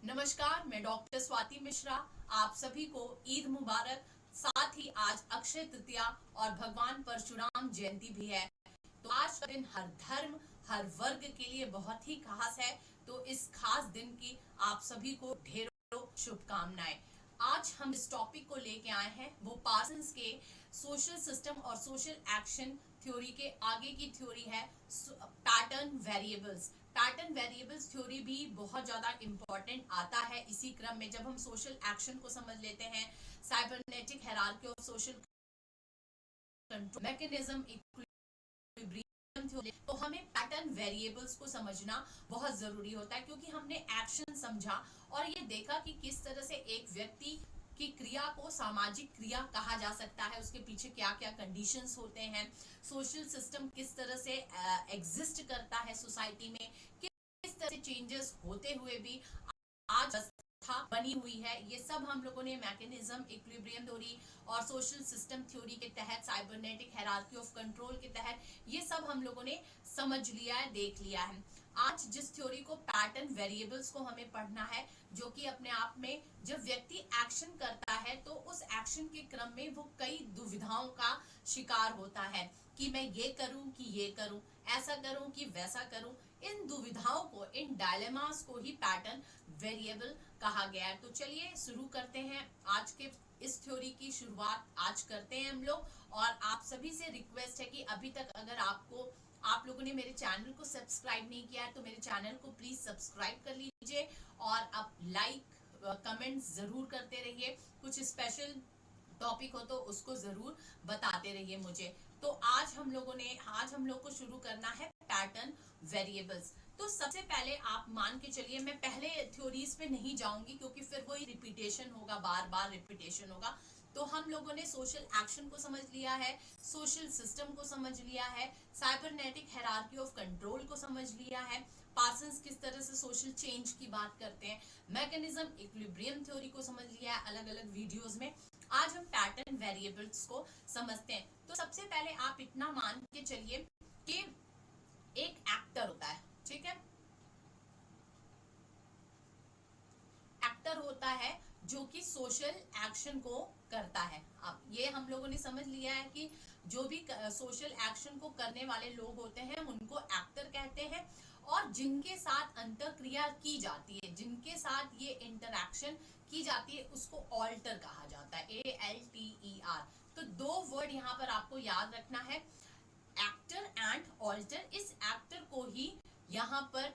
नमस्कार, मैं डॉक्टर स्वाति मिश्रा। आप सभी को ईद मुबारक। साथ ही आज अक्षय तृतीया और भगवान परशुराम जयंती भी है। तो आज का दिन हर धर्म हर वर्ग के लिए बहुत ही खास है। तो इस खास दिन की आप सभी को ढेरों शुभकामनाएं। आज हम इस टॉपिक को लेके आए हैं, वो पार्सन्स के सोशल सिस्टम और सोशल एक्शन थ्योरी के आगे की थ्योरी है, pattern variables. Pattern variables theory भी बहुत ज्यादा इंपॉर्टेंट आता है इसी क्रम में, जब हम सोशल एक्शन को समझ लेते हैं, cybernetic hierarchy of social control mechanism, equilibrium theory, तो हमें पैटर्न वेरिएबल्स को समझना बहुत जरूरी होता है, क्योंकि हमने एक्शन समझा और ये देखा कि किस तरह से एक व्यक्ति की क्रिया को सामाजिक क्रिया कहा जा सकता है, उसके पीछे क्या क्या कंडीशंस होते हैं, सोशल सिस्टम किस तरह से एग्जिस्ट करता है सोसाइटी में, किस तरह से चेंजेस होते हुए भी आज व्यवस्था बनी हुई है। ये सब हम लोगों ने मैकेनिज्म, इक्विलिब्रियम थ्योरी और सोशल सिस्टम थ्योरी के तहत, साइबरनेटिक हायरार्की ऑफ कंट्रोल के तहत ये सब हम लोगों ने समझ लिया है, देख लिया है। आज जिस थ्योरी को, पैटर्न वेरिएबल्स को हमें पढ़ना है, जो कि अपने आप में जब व्यक्ति एक्शन करता है तो उस एक्शन के क्रम में वो कई दुविधाओं का शिकार होता है कि मैं ये करूं कि ये करूं, ऐसा करूं कि वैसा करूं। इन दुविधाओं को, इन डायलेमास को ही पैटर्न वेरिएबल कहा गया है। तो चलिए शुरू करते हैं। आज के इस थ्योरी की शुरुआत आज करते हैं हम लोग। और आप सभी से रिक्वेस्ट है कि अभी तक अगर आप लोगों ने मेरे चैनल को सब्सक्राइब नहीं किया है तो मेरे चैनल को प्लीज सब्सक्राइब कर लीजिए और आप लाइक कमेंट जरूर करते रहिए। कुछ स्पेशल टॉपिक हो तो उसको जरूर बताते रहिए मुझे। तो आज हम लोग को शुरू करना है पैटर्न वेरिएबल्स। तो सबसे पहले आप मान के चलिए, मैं पहले थ्योरीज पे नहीं जाऊंगी क्योंकि फिर वही रिपीटेशन होगा, बार बार रिपीटेशन होगा। तो हम लोगों ने सोशल एक्शन को समझ लिया है, सोशल सिस्टम को समझ लिया है, साइबरनेटिक हायरार्की ऑफ कंट्रोल को समझ लिया है, पार्सन्स किस तरह से सोशल चेंज की बात करते हैं, मैकेनिज्म, इक्विलिब्रियम थ्योरी को समझ लिया है अलग अलग वीडियोस में। आज हम पैटर्न वेरिएबल्स को समझते हैं। तो सबसे पहले आप इतना मान के चलिए कि एक एक्टर होता है, ठीक है, एक्टर होता है जो कि सोशल एक्शन को करता है। अब ये हम लोगों ने समझ लिया है कि जो भी सोशल एक्शन को करने वाले लोग होते हैं उनको एक्टर कहते हैं, और जिनके साथ अंतःक्रिया की जाती है, जिनके साथ ये इंटरैक्शन की जाती है, उसको ऑल्टर कहा जाता है, ALTER। तो दो वर्ड यहाँ पर आपको याद रखना है, एक्टर एंड ऑल्टर। इस एक्टर को ही यहाँ पर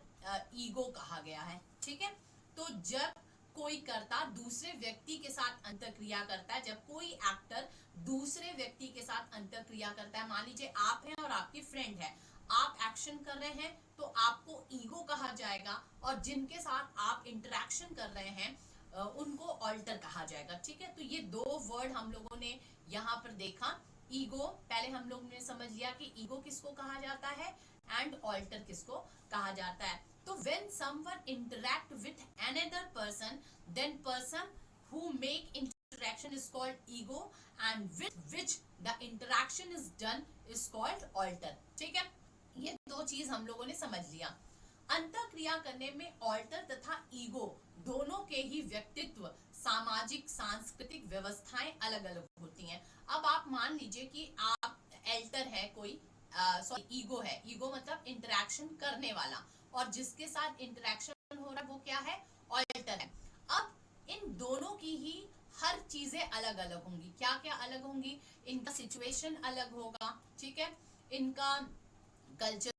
ईगो कहा गया है, ठीक है। तो जब कोई कर्ता दूसरे व्यक्ति के साथ अंतःक्रिया करता है, जब कोई एक्टर दूसरे व्यक्ति के साथ अंतःक्रिया करता है, मान लीजिए आप हैं और आपकी फ्रेंड है, आप एक्शन कर रहे हैं तो आपको ईगो कहा जाएगा, और जिनके साथ आप इंटरेक्शन कर रहे हैं उनको ऑल्टर कहा जाएगा, ठीक है। तो ये दो वर्ड हम लोगों ने यहाँ पर देखा। ईगो पहले हम लोग ने समझ लिया कि ईगो किसको कहा जाता है एंड ऑल्टर किसको कहा जाता है। तो when someone interact with another person, then person who make interaction is called ego, and with which the interaction is done is called alter, ठीक है। ये दो चीज हम लोगों ने समझ लिया। अंतःक्रिया करने में ऑल्टर तथा ईगो दोनों के ही व्यक्तित्व, सामाजिक सांस्कृतिक व्यवस्थाएं अलग अलग होती हैं। अब आप मान लीजिए कि आप एल्टर है कोई, सॉरी ईगो है, ईगो मतलब इंटरेक्शन करने वाला, और जिसके साथ इंटरेक्शन हो रहा है वो क्या है, ऑल्टर है। अब इन दोनों की ही हर चीजें अलग अलग होंगी। क्या क्या अलग होंगी, इनका सिचुएशन अलग होगा, ठीक है, इनका कल्चरल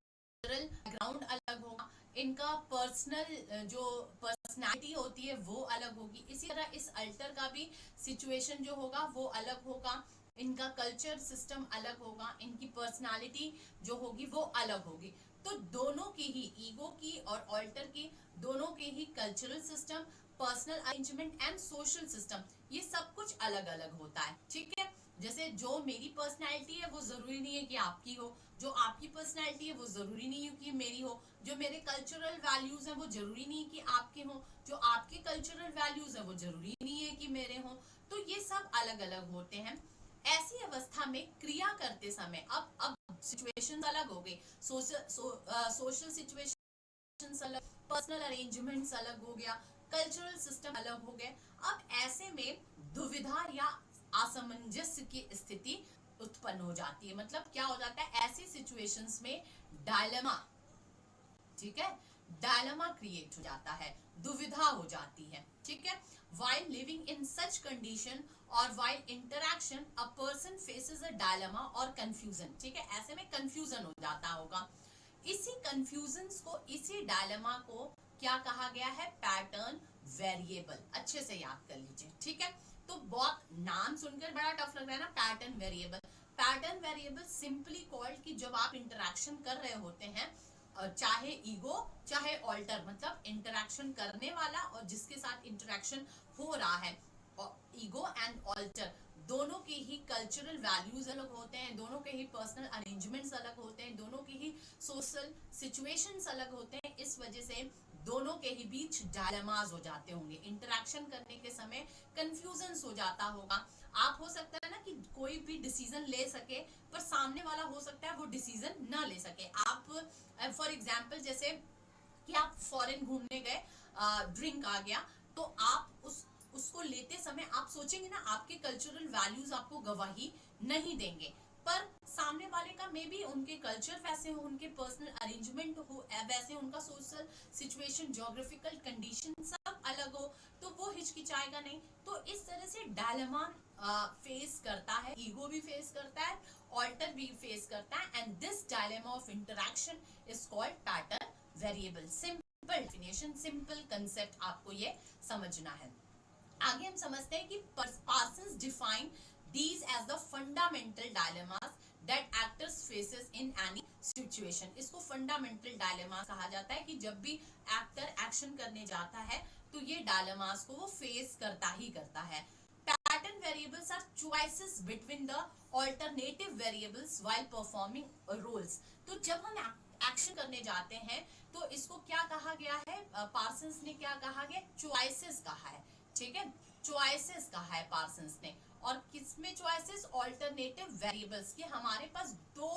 बैकग्राउंड अलग होगा, इनका पर्सनल जो पर्सनालिटी होती है वो अलग होगी। इसी तरह इस अल्टर का भी सिचुएशन जो होगा वो अलग होगा, इनका कल्चर सिस्टम अलग होगा, इनकी पर्सनालिटी जो होगी वो अलग होगी। तो दोनों की ही, ईगो की और ऑल्टर की, दोनों के ही cultural system, personal arrangement and social system, ये सब कुछ अलग अलग होता है, ठीक है। जैसे जो मेरी पर्सनैलिटी है वो जरूरी नहीं है कि आपकी हो, जो आपकी पर्सनैलिटी है वो जरूरी नहीं है कि मेरी हो, जो मेरे कल्चरल वैल्यूज हैं वो जरूरी नहीं है कि आपके हो, जो आपके कल्चरल वैल्यूज है वो जरूरी नहीं है कि मेरे हो। तो ये सब अलग अलग होते हैं। ऐसी अवस्था में क्रिया करते समय अब सिचुएशन अलग हो गई, सोशल सिचुएशन अलग, पर्सनल अरेंजमेंट्स अलग हो गया, कल्चरल सिस्टम अलग हो गए। अब ऐसे में दुविधा या असमंजस्य की स्थिति उत्पन्न हो जाती है। मतलब क्या हो जाता है, ऐसी सिचुएशंस में डायलेमा, ठीक है, डायलेमा क्रिएट हो जाता है, दुविधा हो जाती है, ठीक है। while living in such condition or while interaction a person faces a dilemma or confusion, ठीक है, ऐसे में कंफ्यूजन हो जाता होगा। इसी कंफ्यूजन को, इसी डायलेमा को क्या कहा गया है, पैटर्न वेरिएबल। अच्छे से याद कर लीजिए, ठीक है। तो बहुत नाम सुनकर बड़ा टफ लग रहा है ना, pattern variable. Pattern variable simply called कि जब आप इंटरेक्शन कर रहे होते हैं, चाहे ईगो चाहे ऑल्टर, मतलब इंटरेक्शन करने वाला और जिसके साथ इंटरेक्शन हो रहा है, ईगो एंड ऑल्टर दोनों के ही कल्चरल वैल्यूज अलग होते हैं, दोनों के ही पर्सनल अरेंजमेंट्स अलग होते हैं, दोनों के ही सोशल सिचुएशंस अलग होते हैं। इस वजह से दोनों के ही बीच डायलेमास हो जाते होंगे, इंटरेक्शन करने के समय कंफ्यूजन्स हो जाता होगा। आप हो सकता है ना कि कोई भी डिसीजन ले सके पर सामने वाला हो सकता है वो डिसीजन ना ले सके। आप फॉर एग्जाम्पल जैसे कि आप फॉरेन घूमने गए, ड्रिंक आ गया, तो आप उसको लेते समय आप सोचेंगे ना, आपके कल्चरल वैल्यूज आपको गवाही नहीं देंगे, पर सामने वाले का मे बी उनके कल्चर वैसे हो, उनके पर्सनल अरेंजमेंट हो वैसे, उनका सोशल सिचुएशन, ज्योग्राफिकल कंडीशन सब अलग हो, तो वो हिचकिचाएगा नहीं। तो इस तरह से डायलेमा फेस करता है, ईगो भी फेस करता है, ऑल्टर भी फेस करता है, and this dilemma of interaction is called pattern variable. Simple definition, simple concept आपको ये समझना है। आगे हम समझते हैं कि Parsons define these as the fundamental dilemmas that actors faces in any situation। इसको fundamental dilemmas कहा जाता है कि जब भी एक्टर एक्शन करने जाता है तो ये डायलेमास को वो फेस करता ही करता है। Pattern variables are choices between the alternative variables while performing roles. तो जब हम एक्शन करने जाते हैं तो इसको क्या कहा गया है, पार्सन्स ने क्या कहा गया, चॉइसेस कहा है, ठीक है, चॉइसेस कहा है पार्सन्स ने। और किसमें चॉइसेस, ऑल्टरनेटिव वेरिएबल्स के। हमारे पास दो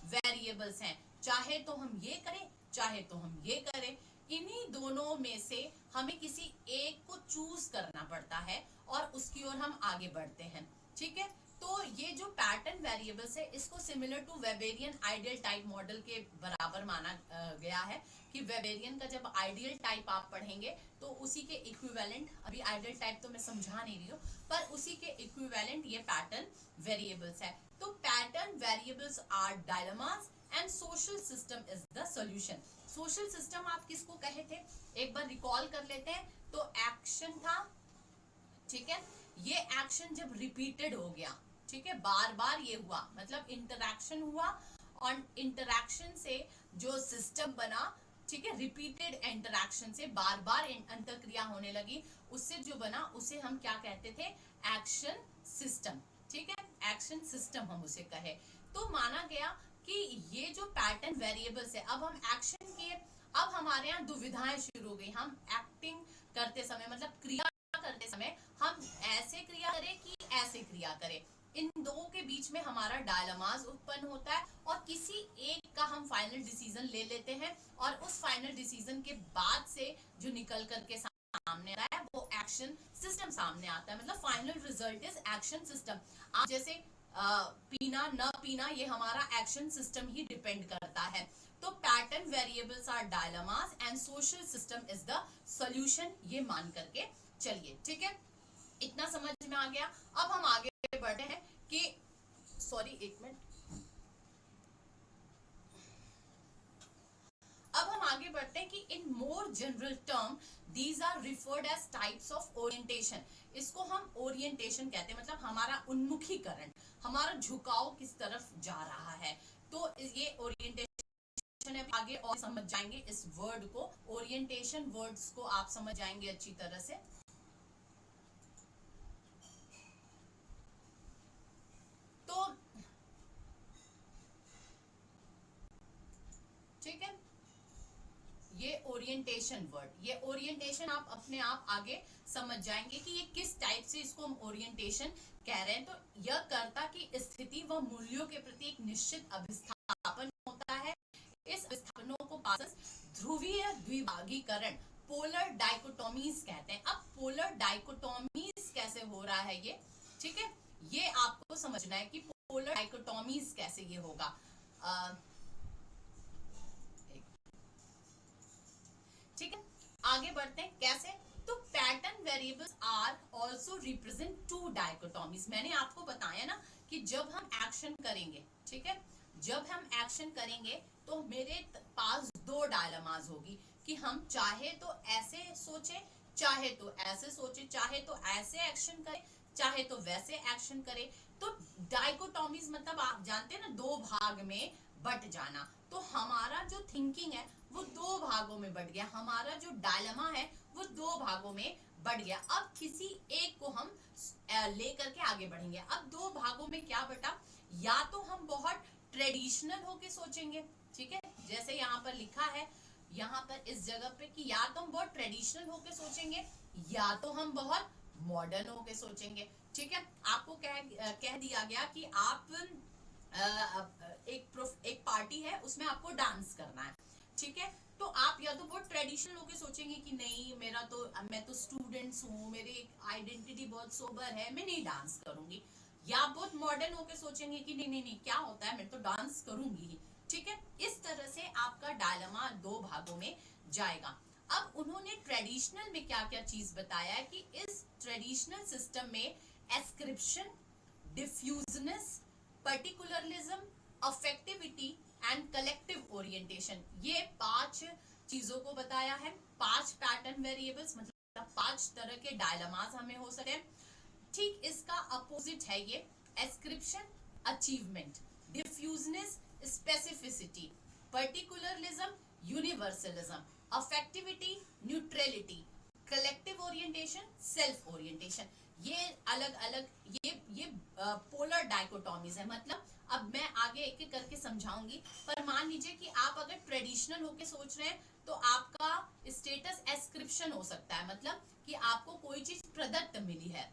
वेरिएबल्स हैं, चाहे तो हम ये करें चाहे तो हम ये करें, इन्हीं दोनों में से हमें किसी एक को चूज करना पड़ता है और उसकी ओर हम आगे बढ़ते हैं, ठीक है। तो ये जो पैटर्न वेरिएबल्स है, इसको similar to Weberian ideal type model के बराबर माना गया है कि वेबेरियन का जब आइडियल टाइप आप पढ़ेंगे तो उसी के इक्विवेलेंट, अभी आइडियल टाइप तो मैं समझा नहीं रही हूँ, पर उसी के इक्विवेलेंट ये पैटर्न वेरिएबल्स है। तो pattern variables are dilemmas and social system is the solution. सोशल सिस्टम आप किसको कहे थे, एक बार रिकॉल कर लेते हैं। तो एक्शन था, ठीक है, ये एक्शन जब रिपीटेड हो गया, ठीक है, बार बार ये हुआ, मतलब इंटरैक्शन हुआ, और इंटरैक्शन से जो सिस्टम बना, ठीक है, रिपीटेड इंटरैक्शन से बार बार अंतरक्रिया होने लगी, उससे जो बना उसे हम क्या कहते थे, एक्शन सिस्टम, ठीक है, एक्शन सिस्टम हम उसे कहे। तो माना गया कि ये जो पैटर्न वेरिएबल्स है, अब हम एक्शन किए, अब हमारे यहाँ दुविधाएं शुरू हो गई। हम एक्टिंग करते समय, मतलब क्रिया करते समय, हम ऐसे क्रिया करें कि ऐसे क्रिया करें, इन दो के बीच में हमारा डायलेमास उत्पन्न होता है और किसी एक का हम फाइनल डिसीजन ले लेते हैं, और उस फाइनल डिसीजन के बाद से जो निकल करके सामने आता है वो एक्शन सिस्टम सामने आता है, मतलब final result is action system. आप जैसे पीना न पीना, ये हमारा एक्शन सिस्टम ही डिपेंड करता है। तो pattern variables are dilemmas and social system is the solution, ये मान करके चलिए, ठीक है, इतना समझ में आ गया। अब हम आगे बढ़ते हैं कि, सॉरी एक मिनट, अब हम आगे बढ़ते हैं कि in more general term these are referred as types of orientation. इसको हम ओरिएंटेशन कहते हैं, मतलब हमारा उन्मुखीकरण, हमारा झुकाव किस तरफ जा रहा है, तो ये ओरिएंटेशन है। आगे और समझ जाएंगे इस वर्ड को, ओरिएंटेशन वर्ड्स को आप समझ जाएंगे अच्छी तरह से। तो ठीक है, ये ओरिएंटेशन वर्ड, ये ओरिएंटेशन आप अपने आप आगे समझ जाएंगे कि ये किस टाइप से इसको हम ओरिएंटेशन कह रहे हैं। तो यह कर्ता की स्थिति व मूल्यों के प्रति एक निश्चित अभिस्थापन होता है। इस अभिस्थापनों को पार्सन्स ध्रुवीय द्विभागीकरण, पोलर डाइकोटोमी डाइकोटोमीज कहते हैं। अब पोलर डाइकोटोमीज कैसे हो रहा है ये, ठीक है, ये आपको समझना है कि पोलर डाइकोटोमीज कैसे ये होगा। ठीक है, आगे बढ़ते हैं कैसे। तो pattern variables are also represent to dichotomies. मैंने आपको बताया ना कि जब हम एक्शन करेंगे, ठीक है, जब हम एक्शन करेंगे तो मेरे पास दो डायलेमास होगी कि हम चाहे तो ऐसे सोचे, चाहे तो ऐसे सोचे, चाहे तो ऐसे एक्शन करें, चाहे तो वैसे एक्शन करें। तो डाइकोटोमीज मतलब आप जानते हैं ना, दो भाग में बट जाना। तो हमारा जो थिंकिंग है वो दो भागों में बट गया, हमारा जो डायलेमा है वो दो भागों में बढ़ गया। अब किसी एक को हम लेकर के आगे बढ़ेंगे। अब दो भागों में क्या बटा, या तो हम बहुत ट्रेडिशनल होके सोचेंगे, ठीक है, जैसे यहाँ पर लिखा है, यहाँ पर इस जगह पे कि या तो हम बहुत ट्रेडिशनल होके सोचेंगे या तो हम बहुत मॉडर्न होके सोचेंगे। ठीक है, आपको कह दिया गया कि आप एक पार्टी है उसमें आपको डांस करना है, ठीक है, तो आप या तो बहुत ट्रेडिशनल होके सोचेंगे कि नहीं मैं तो स्टूडेंट्स हूँ, मेरी आइडेंटिटी बहुत सोबर है, मैं नहीं डांस करूंगी। या बहुत मॉडर्न होके सोचेंगे कि नहीं नहीं नहीं क्या होता है, मैं तो डांस करूंगी ही। ठीक है, इस तरह से आपका डायलेमा दो भागों में जाएगा। अब उन्होंने ट्रेडिशनल में क्या क्या चीज बताया है कि इस ट्रेडिशनल सिस्टम में एस्क्रिप्शन, डिफ्यूजनेस, पर्टिकुलरिज्म, अफेक्टिविटी एंड कलेक्टिव ओरिएंटेशन, ये पांच चीजों को बताया है। पांच पैटर्न वेरिएबल्स मतलब पांच तरह के डायलेमास हमें हो सके। ठीक इसका अपोजिट है ये ascription, achievement, diffuseness, specificity, particularism, universalism, affectivity, neutrality, collective orientation, self orientation. ये अलग अलग ये पोलर डाइकोटोमीज है। मतलब अब मैं आगे एक एक करके समझाऊंगी, पर मान लीजिए कि आप अगर ट्रेडिशनल होके सोच रहे हैं तो आपका स्टेटस एस्क्रिप्शन हो सकता है, मतलब कि आपको कोई चीज प्रदत्त मिली है।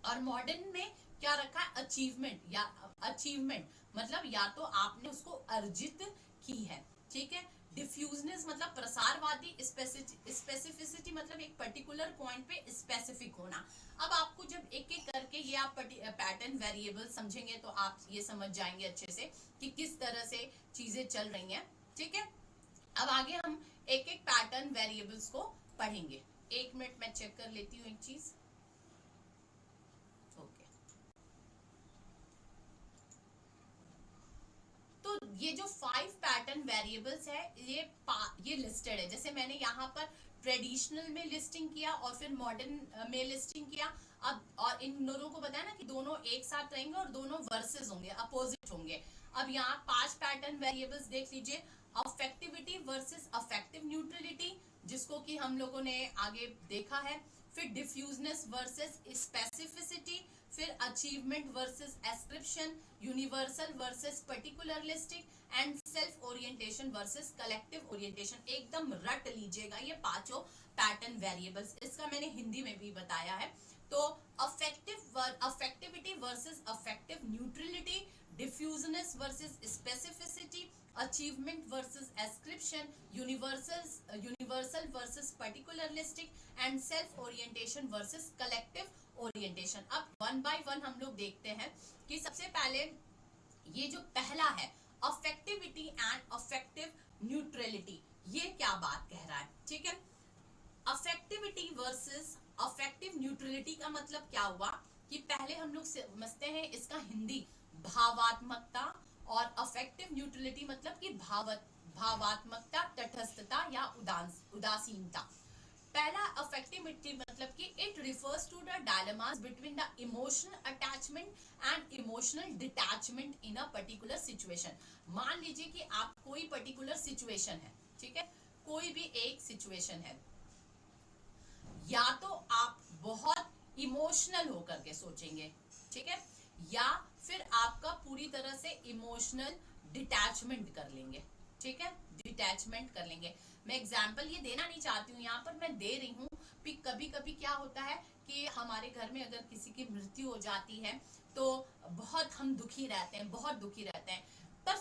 और मॉडर्न में क्या रखा है, अचीवमेंट, या अचीवमेंट मतलब या तो आपने उसको अर्जित की है। ठीक है, डिफ्यूजनेस मतलब प्रसारवादी, स्पेसिफिसिटी मतलब एक पर्टिकुलर पॉइंट पे स्पेसिफिक होना। अब आपको जब एक एक करके ये आप पैटर्न वेरिएबल समझेंगे तो आप ये समझ जाएंगे अच्छे से कि किस तरह से चीजें चल रही हैं। ठीक है, अब आगे हम एक एक पैटर्न वेरिएबल्स को पढ़ेंगे। एक मिनट मैं चेक कर लेती हूँ एक चीज। ओके, तो ये जो 5 पैटर्न वेरिएबल्स है ये लिस्टेड है। जैसे मैंने यहाँ पर ट्रेडिशनल में लिस्टिंग किया और फिर मॉडर्न में लिस्टिंग किया। अब और इन दोनों को बताया ना कि दोनों एक साथ रहेंगे और दोनों वर्सेस होंगे, अपोजिट होंगे। अब यहाँ 5 पैटर्न वेरिएबल्स देख लीजिए। अफेक्टिविटी वर्सेस अफेक्टिव न्यूट्रलिटी, जिसको कि हम लोगों ने आगे देखा है। फिर डिफ्यूजनेस वर्सेस स्पेसिफिसिटी, फिर achievement versus ascription, universal versus particularistic and self orientation versus collective orientation. एकदम रट लीजिएगा ये पांचों पैटर्न वेरिएबल्स, इसका मैंने हिंदी में भी बताया है। तो affectivity versus affective neutrality, diffuseness versus specificity, achievement versus ascription, universal versus particularistic and self orientation versus collective orientation. अब वन बाय वन हम लोग देखते हैं कि सबसे पहले ये जो पहला है अफेक्टिविटी एंड अफेक्टिव न्यूट्रलिटी, ये क्या बात कह रहा है। ठीक है, अफेक्टिविटी वर्सेस अफेक्टिव न्यूट्रलिटी का मतलब क्या हुआ कि पहले हम लोग समझते हैं इसका हिंदी, भावात्मकता, और अफेक्टिव न्यूट्रलिटी मतलब कि भावात्मकता, तटस्थता या उदासीनता। पहला अफेक्टिविटी मतलब कि it refers to the dilemmas between the emotional attachment and emotional detachment in a particular situation. मान लीजिए कि आप कोई पर्टिकुलर सिचुएशन है, ठीक है, कोई भी एक सिचुएशन है, या तो आप बहुत इमोशनल होकर के सोचेंगे, ठीक है, या फिर आपका पूरी तरह से इमोशनल डिटैचमेंट कर लेंगे। ठीक है, डिटैचमेंट कर लेंगे। मैं एग्जाम्पल ये देना नहीं चाहती हूँ, यहाँ पर मैं दे रही हूँ कि कभी कभी क्या होता है कि हमारे घर में अगर किसी की मृत्यु हो जाती है तो बहुत हम दुखी रहते हैं, बहुत दुखी रहते हैं, पर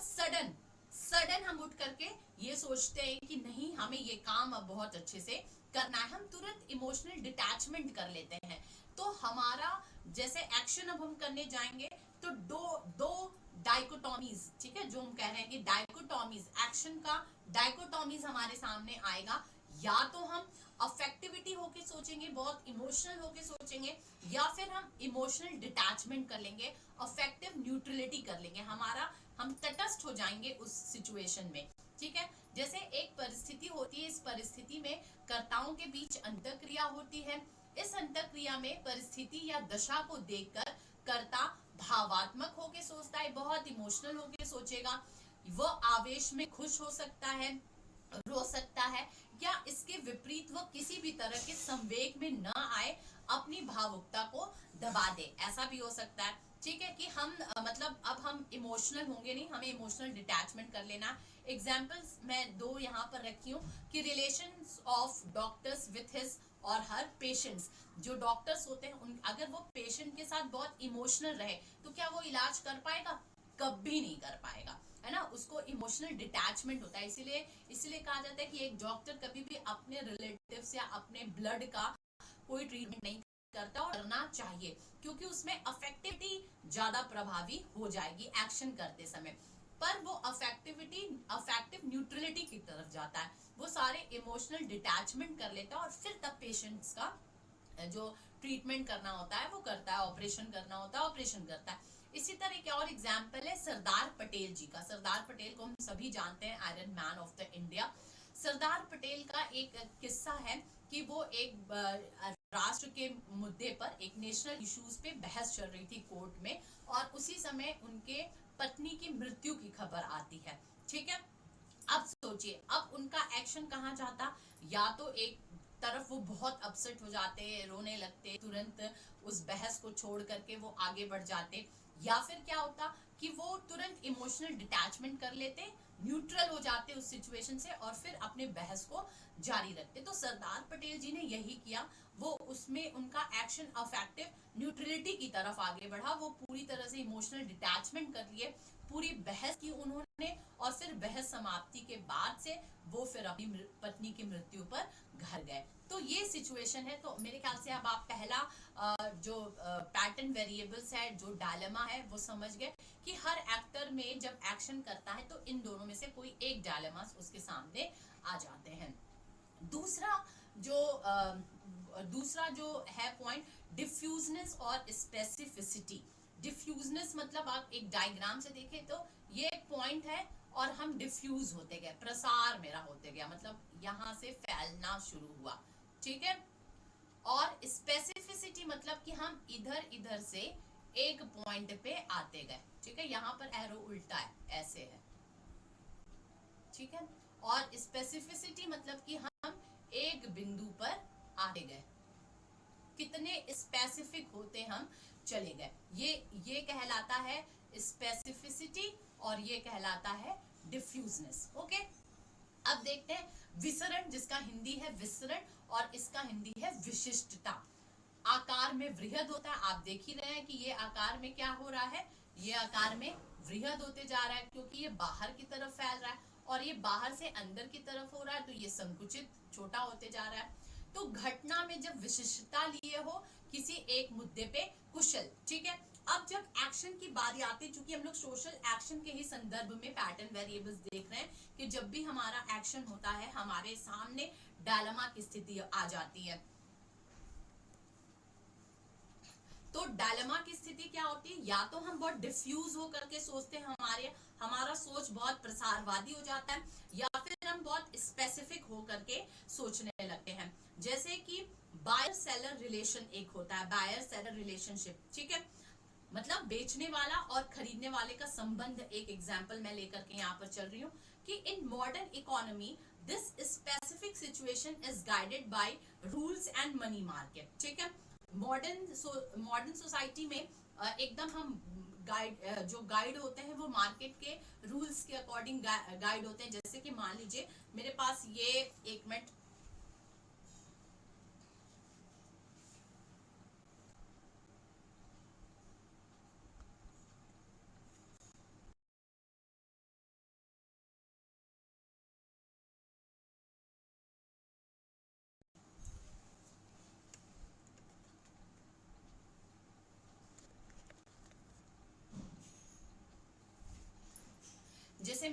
सडन हम उठ करके ये सोचते हैं कि नहीं, हमें ये काम अब बहुत अच्छे से करना है, हम तुरंत इमोशनल डिटैचमेंट कर लेते हैं। तो हमारा जैसे एक्शन अब हम करने जाएंगे तो दो दो डाइकोटॉमीज, ठीक है, जो हम कह रहे हैं कि डाइकोटॉमीज, एक्शन का डाइकोटॉमीज हमारे सामने आएगा। या तो हम अफेक्टिविटी होके सोचेंगे, बहुत इमोशनल होके सोचेंगे, या फिर हम इमोशनल डिटैचमेंट कर लेंगे, अफेक्टिव न्यूट्रलिटी कर लेंगे, हम तटस्थ हो जाएंगे उस सिचुएशन में। ठीक है, जैसे एक परिस्थिति होती है, इस परिस्थिति में कर्ताओं के बीच अंतःक्रिया होती है। इस अंतःक्रिया में परिस्थिति या दशा को देखकर कर्ता भावात्मक होके सोचता है, बहुत इमोशनल होके सोचेगा। वो आवेश में खुश हो सकता है, रो सकता है, या इसके विपरीत वो किसी भी तरह के संवेग में न आए, अपनी भावुकता को दबा दे, ऐसा भी हो सकता है। ठीक है, कि हम मतलब अब हम इमोशनल होंगे नहीं, हमें इमोशनल डिटैचमेंट कर लेना। एग्जाम्पल्स मैं दो यहाँ पर रखी हूँ कि relations of doctors with his और हर पेशेंट्स। जो डॉक्टर्स होते हैं उन अगर वो पेशेंट के साथ बहुत इमोशनल रहे तो क्या वो इलाज कर पाएगा? कभी नहीं कर पाएगा, है ना। उसको इमोशनल डिटैचमेंट होता है। इसीलिए कहा जाता है कि एक डॉक्टर कभी भी अपने रिलेटिव्स या अपने ब्लड का कोई ट्रीटमेंट नहीं करता, और करना चाहिए, क्योंकि उसमें अफेक्टिविटी ज्यादा प्रभावी हो जाएगी एक्शन करते समय। पर वो अफेक्टिव न्यूट्रलिटी की तरफ जाता है, वो सारे इमोशनल डिटैचमेंट कर लेता है, और फिर तब पेशेंट्स का जो ट्रीटमेंट करना होता है वो करता है, ऑपरेशन करना होता है ऑपरेशन करता है। इसी तरह के और एग्जाम्पल है सरदार पटेल जी का। सरदार पटेल को हम सभी जानते हैं, iron man of the India. Sardar Patel का एक किस्सा है कि वो एक राष्ट्र के मुद्दे पर, एक नेशनल इश्यूज पे बहस चल रही थी कोर्ट में, और उसी समय उनके पत्नी की मृत्यु की खबर आती है। ठीक है, अब सोचिए, अब उनका एक्शन कहाँ जाता? या तो एक तरफ वो बहुत अपसेट हो जाते, रोने लगते, तुरंत उस बहस को छोड़ करके वो आगे बढ़ जाते, या फिर क्या होता कि वो तुरंत इमोशनल डिटैचमेंट कर लेते, न्यूट्रल हो जाते उस सिचुएशन से, और फिर अपने बहस को जारी रखते। तो सरदार पटेल जी ने यही किया, वो उसमें उनका एक्शन अफेक्टिव न्यूट्रलिटी की तरफ आगे बढ़ा। वो पूरी तरह से इमोशनल डिटैचमेंट कर लिए, पूरी बहस की उन्होंने, और फिर बहस समाप्ति के बाद से वो फिर अपनी पत्नी की मृत्यु पर घर गए। तो ये सिचुएशन है। तो मेरे ख्याल से अब आप पहला जो पैटर्न वेरिएबल्स है, जो डायलेमा है, वो समझ गए कि हर एक्टर में जब एक्शन करता है तो इन दोनों में से कोई एक डायलेमास उसके सामने आ जाते हैं। दूसरा जो है पॉइंट, डिफ्यूजनेस और स्पेसिफिसिटी। डिफ्यूजनेस मतलब आप एक डायग्राम से देखें तो ये एक पॉइंट है, और हम डिफ्यूज होते गए, प्रसार मेरा होते गया, मतलब यहां से फैलना शुरू हुआ। ठीक है, और स्पेसिफिसिटी मतलब कि हम इधर इधर से एक पॉइंट पे आते गए। ठीक है, यहाँ पर एरो उल्टा है, ऐसे है। ठीक है, और स्पेसिफिसिटी मतलब कि हम एक बिंदु पर आगे गए, कितने स्पेसिफिक होते हम चले गए, ये कहलाता है स्पेसिफिसिटी, और ये कहलाता है डिफ्यूजनेस। ओके, अब देखते हैं विसरण, जिसका हिंदी है विसरण, और इसका हिंदी है विशिष्टता। आकार में वृहद होता है, आप देख ही रहे हैं कि ये आकार में क्या हो रहा है, ये आकार में वृहद होते जा रहा है, क्योंकि ये बाहर की तरफ फैल रहा है, और ये बाहर से अंदर की तरफ हो रहा है, तो ये संकुचित छोटा होते जा रहा है। तो घटना में जब विशिष्टता लिए हो किसी एक मुद्दे पे, कुशल। ठीक है, अब जब एक्शन की बारी आती है, चूंकि हम लोग सोशल एक्शन के ही संदर्भ में पैटर्न वेरिएबल्स देख रहे हैं, कि जब भी हमारा एक्शन होता है हमारे सामने डायलेमा की स्थिति आ जाती है। तो डायलेमा की स्थिति क्या होती है? या तो हम बहुत डिफ्यूज होकर के सोचते हैं, हमारा सोच बहुत प्रसारवादी हो जाता है, या फिर हम बहुत स्पेसिफिक होकर के सोचने लगते हैं। जैसे कि बायर सेलर रिलेशन एक होता है, बायर सेलर रिलेशनशिप। ठीक है, मतलब बेचने वाला और खरीदने वाले का संबंध। एक एग्जांपल मैं लेकर के यहाँ पर चल रही हूँ कि in modern economy this specific situation is guided by rules and money market. ठीक है, मॉडर्न सोसाइटी में एकदम हम जो गाइड होते हैं वो मार्केट के रूल्स के अकॉर्डिंग गाइड होते हैं। जैसे कि मान लीजिए मेरे पास ये, एक मिनट,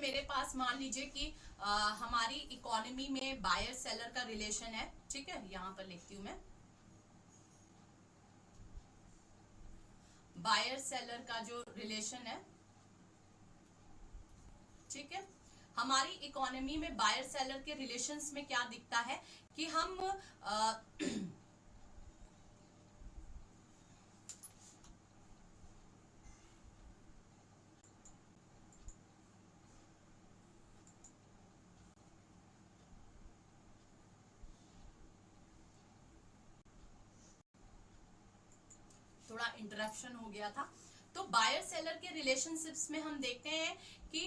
मेरे पास मान लीजिए कि हमारी इकोनॉमी में बायर सेलर का रिलेशन है, ठीक है, यहाँ पर लिखती हूँ मैं, बायर सेलर का जो रिलेशन है, ठीक है, हमारी इकोनॉमी में बायर सेलर के रिलेशंस में क्या दिखता है कि हम थोड़ा इंटरप्शन हो गया था। तो बायर सेलर के रिलेशनशिप्स में हम देखते हैं कि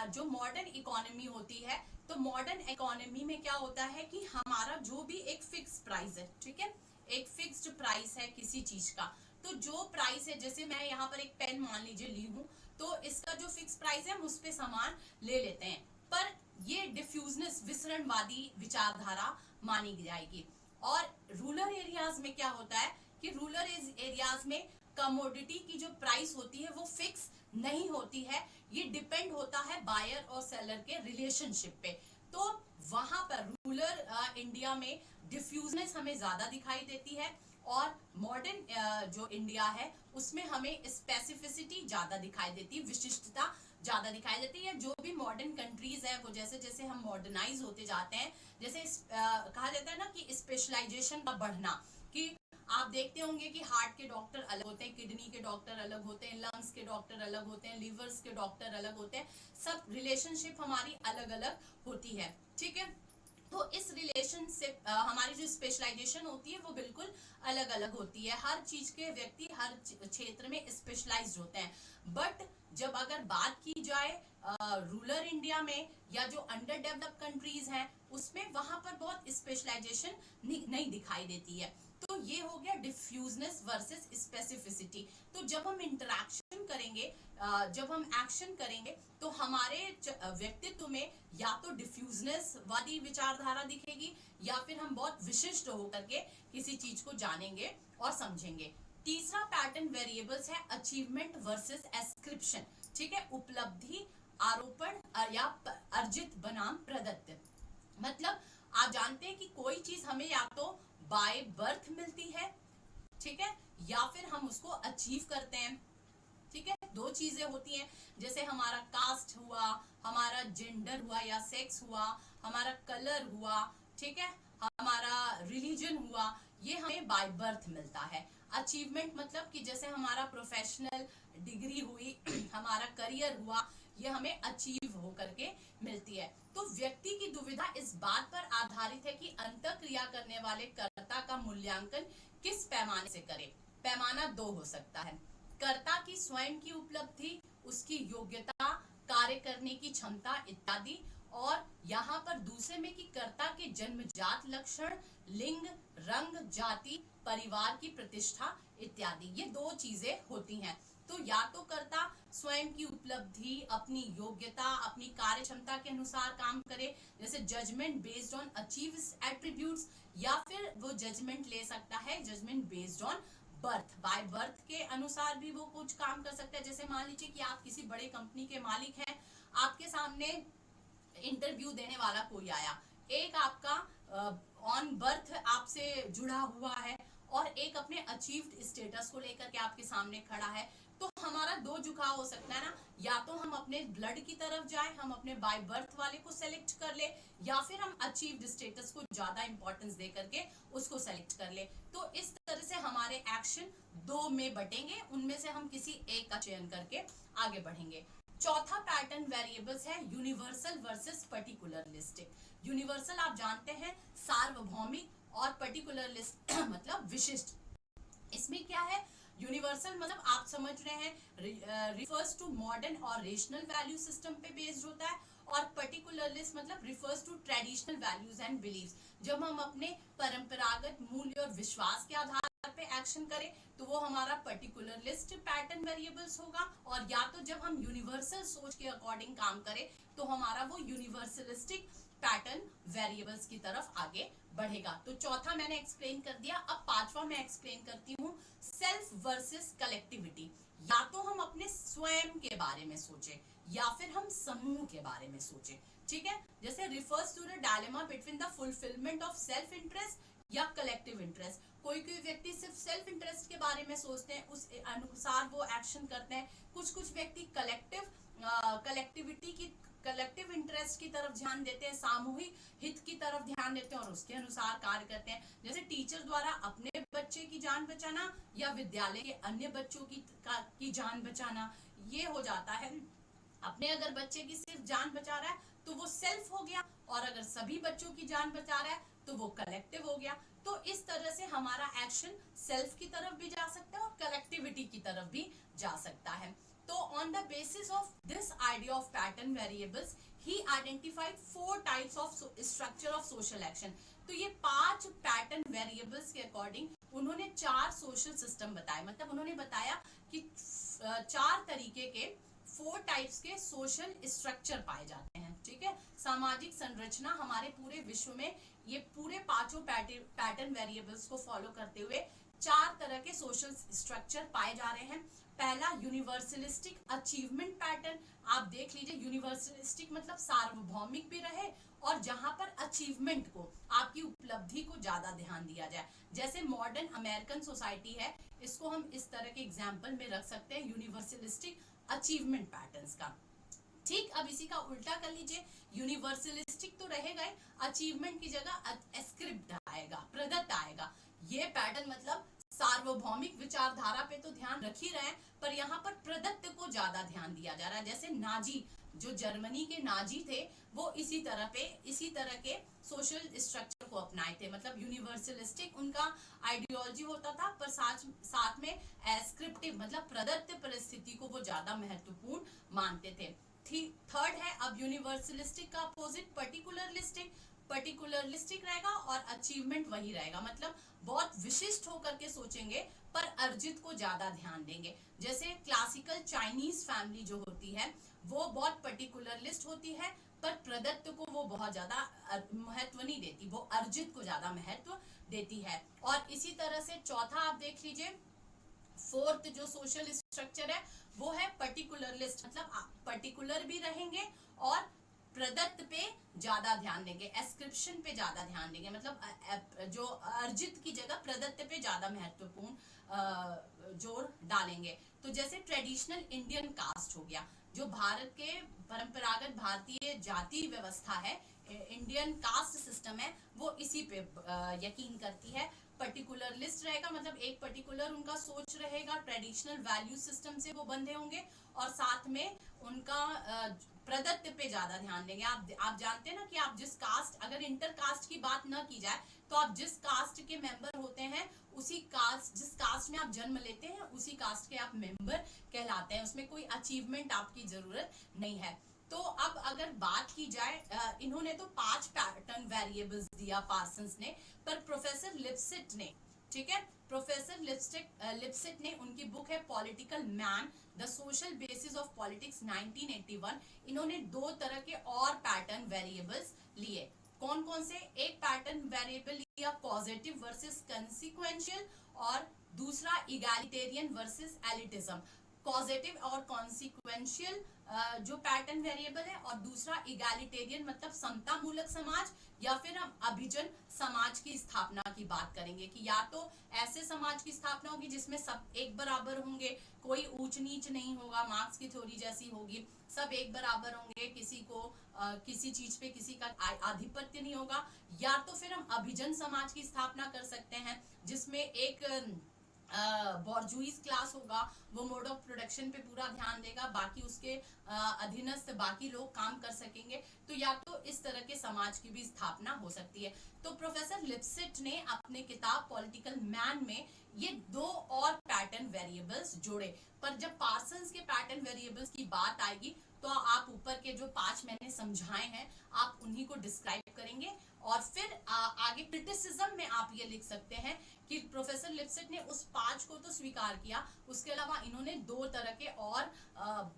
जो मॉडर्न इकोनॉमी होती है, तो मॉडर्न इकोनॉमी में क्या होता है कि हमारा जो भी एक फिक्स प्राइस है, ठीक है, एक फिक्स्ड प्राइस है किसी चीज का, तो जो प्राइस है, जैसे मैं यहाँ पर एक पेन मान लीजिए ली हूँ, तो इसका जो फिक्स प्राइस है हम उस पे सामान ले लेते हैं, पर ये डिफ्यूजनेस विसरणवादी विचारधारा मानी जाएगी। और रूरल एरियाज में क्या होता है कि रूरल एरियाज में कमोडिटी की जो प्राइस होती है वो फिक्स नहीं होती है, ये डिपेंड होता है बायर और सेलर के रिलेशनशिप पे। तो वहां पर रूरल इंडिया में डिफ्यूजनेस हमें ज्यादा दिखाई देती है, और मॉडर्न जो इंडिया है उसमें हमें स्पेसिफिसिटी ज्यादा दिखाई देती है, विशिष्टता ज्यादा दिखाई देती है। जो भी मॉडर्न कंट्रीज है वो जैसे जैसे हम मॉडर्नाइज होते जाते हैं, जैसे कहा जाता है ना कि स्पेशलाइजेशन का बढ़ना, कि आप देखते होंगे कि हार्ट के डॉक्टर अलग होते हैं, किडनी के डॉक्टर अलग होते हैं, लंग्स के डॉक्टर अलग होते हैं, लिवर्स के डॉक्टर अलग होते हैं, सब रिलेशनशिप हमारी अलग अलग होती है, ठीक है। तो इस रिलेशनशिप हमारी जो स्पेशलाइजेशन होती है वो बिल्कुल अलग अलग होती है, हर चीज के व्यक्ति हर क्षेत्र में स्पेशलाइज्ड होते हैं। बट जब अगर बात की जाए रूरल इंडिया में या जो अंडर डेवलप कंट्रीज हैं उसमें, वहां पर बहुत स्पेशलाइजेशन नहीं दिखाई देती है। तो ये हो गया डिफ्यूजनेस वर्सेस स्पेसिफिसिटी। तो जब हम इंटरैक्शन करेंगे, जब हम एक्शन करेंगे, तो हमारे व्यक्तित्व में या तो डिफ्यूजनेस वाली विचारधारा दिखेगी, या फिर हम बहुत विशिष्ट होकर के किसी चीज को जानेंगे और समझेंगे। तीसरा पैटर्न वेरिएबल्स है अचीवमेंट वर्सेस एस्क्रिप्शन, ठीक है, उपलब्धि, आरोपण या अर्जित बनाम प्रदत्त। मतलब आप जानते हैं कि कोई चीज हमें या तो बाय बर्थ मिलती है, ठीक है, या फिर हम उसको अचीव करते हैं, ठीक है, दो चीजें होती हैं, जैसे हमारा कास्ट हुआ, हमारा जेंडर हुआ या सेक्स हुआ, हमारा कलर हुआ, ठीक है, हमारा रिलीजन हुआ, ये हमें बाय बर्थ मिलता है। अचीवमेंट मतलब कि जैसे हमारा प्रोफेशनल डिग्री हुई, हमारा करियर हुआ, ये हमें अचीव होकर के मिलती है। तो व्यक्ति की दुविधा इस बात पर आधारित है कि अंतःक्रिया करने वाले कर्ता का मूल्यांकन किस पैमाने से करे। पैमाना दो हो सकता है, कर्ता की स्वयं की उपलब्धि, उसकी योग्यता, कार्य करने की क्षमता इत्यादि, और यहाँ पर दूसरे में कि कर्ता के जन्मजात लक्षण, लिंग, रंग, जाति, परिवार की प्रतिष्ठा इत्यादि, ये दो चीजें होती हैं। तो या तो कर्ता स्वयं की उपलब्धि, अपनी योग्यता, अपनी कार्य क्षमता के अनुसार काम करे, जैसे judgment based on achieve attributes, या फिर वो जजमेंट ले सकता है judgment based on birth, by birth के अनुसार भी वो कुछ काम कर सकता है। जैसे मान लीजिए कि आप किसी बड़े कंपनी के मालिक हैं, आपके सामने इंटरव्यू देने वाला कोई आया, एक आपका ऑन बर्थ आपसे जुड़ा हुआ है और एक अपने अचीव्ड स्टेटस को लेकर के आपके सामने खड़ा है, तो हमारा दो झुकाव हो सकता है ना, या तो हम अपने ब्लड की तरफ जाए, हम अपने बाय बर्थ वाले को सेलेक्ट कर ले, या फिर हम अचीव्ड स्टेटस को ज्यादा इंपॉर्टेंस दे करके उसको सेलेक्ट कर ले। तो इस तरह से हमारे एक्शन दो में बटेंगे, उनमें से हम किसी एक का चयन करके आगे बढ़ेंगे। चौथा पैटर्न वेरिएबल्स है यूनिवर्सल वर्सेस पर्टिकुलरिस्टिक। यूनिवर्सल आप जानते हैं सार्वभौमिक, और पर्टिकुलरिस्ट मतलब विशिष्ट। इसमें क्या है, यूनिवर्सल मतलब आप समझ रहे हैं रिफर्स टू मॉडर्न और रेशनल वैल्यू सिस्टम पे बेस्ड होता है, और पर्टिकुलरिस्ट मतलब refers to traditional values and beliefs. जब हम अपने परंपरागत मूल्य और विश्वास के आधार पे एक्शन करें तो वो हमारा पर्टिकुलरिस्ट पैटर्न वेरिएबल्स होगा, और या तो जब हम यूनिवर्सल सोच के अकॉर्डिंग काम करें तो हमारा वो यूनिवर्सलिस्टिक पैटर्न वेरिएबल्स की तरफ आगे बढ़ेगा। तो चौथा मैंने एक्सप्लेन कर दिया, अब पांचवा मैं एक्सप्लेन करती हूँ सेल्फ वर्सेस कलेक्टिविटी, या तो हम अपने स्वयं के बारे में सोचें या फिर हम समूह के बारे में सोचें, ठीक है। जैसे refers to the dilemma between the fulfilment of self interest या कलेक्टिव इंटरेस्ट। कोई कोई व्यक्ति सिर्फ सेल्फ इंटरेस्ट के बारे में सोचते हैं, उस अनुसार वो एक्शन करते हैं। कुछ कुछ व्यक्ति कलेक्टिविटी की कलेक्टिव इंटरेस्ट की तरफ ध्यान देते हैं, सामूहिक हित की तरफ ध्यान देते हैं और उसके अनुसार कार्य करते हैं। जैसे टीचर द्वारा अपने बच्चे की जान बचाना या विद्यालय के अन्य बच्चों की जान बचाना, ये हो जाता है। अपने अगर बच्चे की सिर्फ जान बचा रहा है तो वो सेल्फ हो गया, और अगर सभी बच्चों की जान बचा रहा है तो वो कलेक्टिव हो गया। तो इस तरह से हमारा एक्शन सेल्फ की तरफ भी जा सकता है और कलेक्टिविटी की तरफ भी जा सकता है। तो on the basis of this idea of pattern variables he identified 4 types of structure of social action. तो ये 5 पैटर्न वेरिएबल्स के अकॉर्डिंग उन्होंने 4 सोशल सिस्टम बताए। मतलब उन्होंने बताया कि 4 तरीके के 4 टाइप्स के सोशल स्ट्रक्चर पाए जाते हैं, ठीक है। सामाजिक संरचना हमारे पूरे विश्व में ये पूरे 5 पैटर्न वेरिएबल्स को फॉलो करते हुए 4 तरह के सोशल स्ट्रक्चर पाए जा रहे हैं। पहला यूनिवर्सलिस्टिक अचीवमेंट पैटर्न। आप देख लीजिए, यूनिवर्सलिस्टिक मतलब सार्वभौमिक भी रहे और जहां पर अचीवमेंट को, आपकी उपलब्धि को ज्यादा ध्यान दिया जाए। जैसे मॉडर्न अमेरिकन सोसाइटी है, इसको हम इस तरह के एग्जाम्पल में रख सकते हैं यूनिवर्सलिस्टिक अचीवमेंट पैटर्न्स का। ठीक, अब इसी का उल्टा कर लीजिए, यूनिवर्सलिस्टिक तो रहेगा ही, अचीवमेंट की जगह एस्क्रिप्ट आएगा, प्रदत्त आएगा। ये पैटर्न मतलब सार्वभौमिक विचारधारा पे तो ध्यान रख ही रहे हैं, पर यहाँ पर प्रदत्त को ज्यादा ध्यान दिया जा रहा है। जैसे नाजी, जो जर्मनी के नाजी थे, वो इसी तरह के सोशल स्ट्रक्चर को अपनाए थे। मतलब यूनिवर्सलिस्टिक उनका आइडियोलॉजी होता था, पर साथ में एस्क्रिप्टिव मतलब प्रदत्त परिस्थिति को वो ज्यादा महत्वपूर्ण मानते थे। थर्ड है अब यूनिवर्सलिस्टिक का अपोजिट पर्टिकुलरिस्टिक। पर्टिकुलरिस्टिक रहेगा और अचीवमेंट वही रहेगा, मतलब बहुत विशिष्ट होकर के सोचेंगे पर अर्जित को ज्यादा ध्यान देंगे। जैसे क्लासिकल चाइनीज फैमिली जो होती है वो बहुत पर्टिकुलरिस्ट होती है, पर प्रदत्त को वो बहुत ज्यादा महत्व नहीं देती, वो अर्जित को ज्यादा महत्व देती है। और इसी तरह से चौथा आप देख लीजिए, फोर्थ जो सोशल स्ट्रक्चर है वो है पर्टिकुलरिस्ट। मतलब पर्टिकुलर भी रहेंगे और प्रदत्त पे ज्यादा ध्यान देंगे, एस्क्रिप्शन पे ज्यादा ध्यान देंगे। मतलब जो अर्जित की जगह प्रदत्त पे ज्यादा महत्वपूर्ण जोर डालेंगे। तो जैसे ट्रेडिशनल इंडियन कास्ट हो गया, जो भारत के परंपरागत भारतीय जाति व्यवस्था है, इंडियन कास्ट सिस्टम है, वो इसी पे यकीन करती है। पर्टिकुलरिस्ट रहेगा, मतलब एक पर्टिकुलर उनका सोच रहेगा, ट्रेडिशनल वैल्यू सिस्टम से वो बंधे होंगे और साथ में उनका प्रदत्त पे ज्यादा ध्यान देंगे। आप जानते हैं ना कि आप जिस कास्ट, अगर इंटर कास्ट की बात न की जाए तो आप जिस कास्ट के मेंबर होते हैं उसी कास्ट, जिस कास्ट में आप जन्म लेते हैं उसी कास्ट के आप मेंबर कहलाते हैं, उसमें कोई अचीवमेंट आपकी जरूरत नहीं है। तो अब अगर बात की जाए, इन्होंने तो 5 पैटर्न वेरिएबल्स दिया पार्सन्स ने, पर प्रोफेसर लिप्सिट ने, ठीक है, प्रोफेसर लिप्सिट ने, उनकी बुक है political man the social basis of politics 1981, इन्होंने 2 तरह के और पैटर्न वेरिएबल्स लिए। कौन कौन से? एक पैटर्न वेरिएबल लिया पॉजिटिव वर्सेस कंसिक्वेंशियल, और दूसरा इगैलिटेरियन वर्सेस एलिटिज्म। पॉजिटिव और कॉन्सिक्वेंशियल जो पैटर्न वेरिएबल है, और दूसरा इगैलिटेरियन मतलब समतामूलक समाज, या फिर हम अभिजन समाज की स्थापना की बात करेंगे कि या तो ऐसे समाज की स्थापना होगी जिसमें सब एक बराबर होंगे, कोई ऊंच नीच नहीं होगा, मार्क्स की थ्योरी जैसी होगी, सब एक बराबर होंगे, किसी को किसी चीज पे किसी का आधिपत्य नहीं होगा, या तो फिर हम अभिजन समाज की स्थापना कर सकते हैं जिसमें एक बॉर्जुइस क्लास होगा, वो मोड ऑफ प्रोडक्शन पे पूरा ध्यान देगा, बाकी उसके अधीनस्थ बाकी लोग काम कर सकेंगे। तो या तो इस तरह के समाज की भी स्थापना हो सकती है। तो प्रोफेसर लिप्सिट ने अपने किताब पॉलिटिकल मैन में ये 2 और पैटर्न वेरिएबल्स जोड़े। पर जब पार्सन्स के पैटर्न वेरिएबल्स की बात आएगी तो आप ऊपर के जो 5 मैंने समझाए हैं आप उन्हीं को डिस्क्राइब करेंगे, और फिर आगे क्रिटिसिज्म में आप ये लिख सकते हैं कि प्रोफेसर लिप्सिट ने उस 5 को तो स्वीकार किया, उसके अलावा इन्होंने 2 तरह के और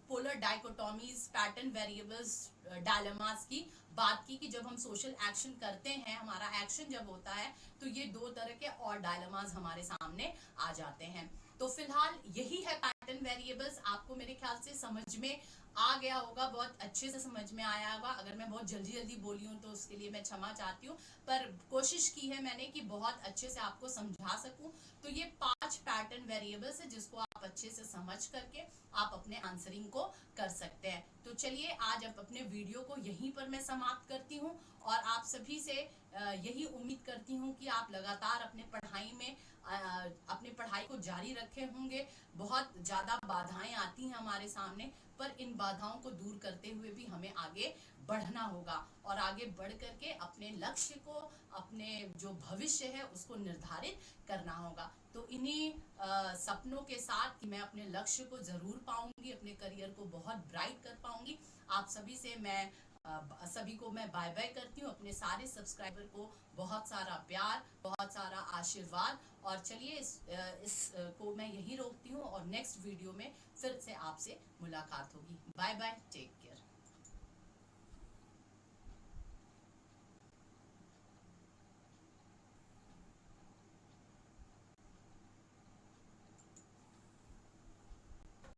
पोलर डाइकोटोमीज, पैटर्न वेरिएबल्स, डायलेमास की बात की कि जब हम सोशल एक्शन करते हैं, हमारा एक्शन जब होता है तो ये 2 तरह के और डायलेमास हमारे सामने आ जाते हैं। तो फिलहाल यही है पैटर्न वेरिएबल्स। आपको मेरे ख्याल से समझ में आ गया होगा, बहुत अच्छे से समझ में आया होगा। अगर मैं बहुत जल्दी जल्दी बोली हूँ तो उसके लिए मैं क्षमा चाहती हूँ, पर कोशिश की है मैंने कि बहुत अच्छे से आपको समझा सकूं। तो ये 5 पैटर्न वेरिएबल्स है जिसको आप अच्छे से समझ करके आप अपने आंसरिंग को कर सकते हैं। तो चलिए आज आप अपने वीडियो को यहीं पर मैं समाप्त करती हूँ और आप सभी से यही उम्मीद करती हूँ कि आप लगातार अपने पढ़ाई में अपनी पढ़ाई को जारी रखे होंगे। बहुत ज्यादा बाधाएं आती हैं हमारे सामने, पर इन बाधाओं को दूर करते हुए भी हमें आगे बढ़ना होगा और आगे बढ़ करके अपने लक्ष्य को, अपने जो भविष्य है उसको निर्धारित करना होगा। तो इन्हीं सपनों के साथ कि मैं अपने लक्ष्य को जरूर पाऊंगी, अपने करियर को बहुत ब्राइट कर पाऊंगी, आप सभी से मैं सभी को मैं बाय बाय करती हूँ। अपने सारे सब्सक्राइबर को बहुत सारा प्यार, बहुत सारा आशीर्वाद। और चलिए इस को मैं यही रोकती हूँ और नेक्स्ट वीडियो में फिर से आपसे मुलाकात होगी। Bye bye, take care.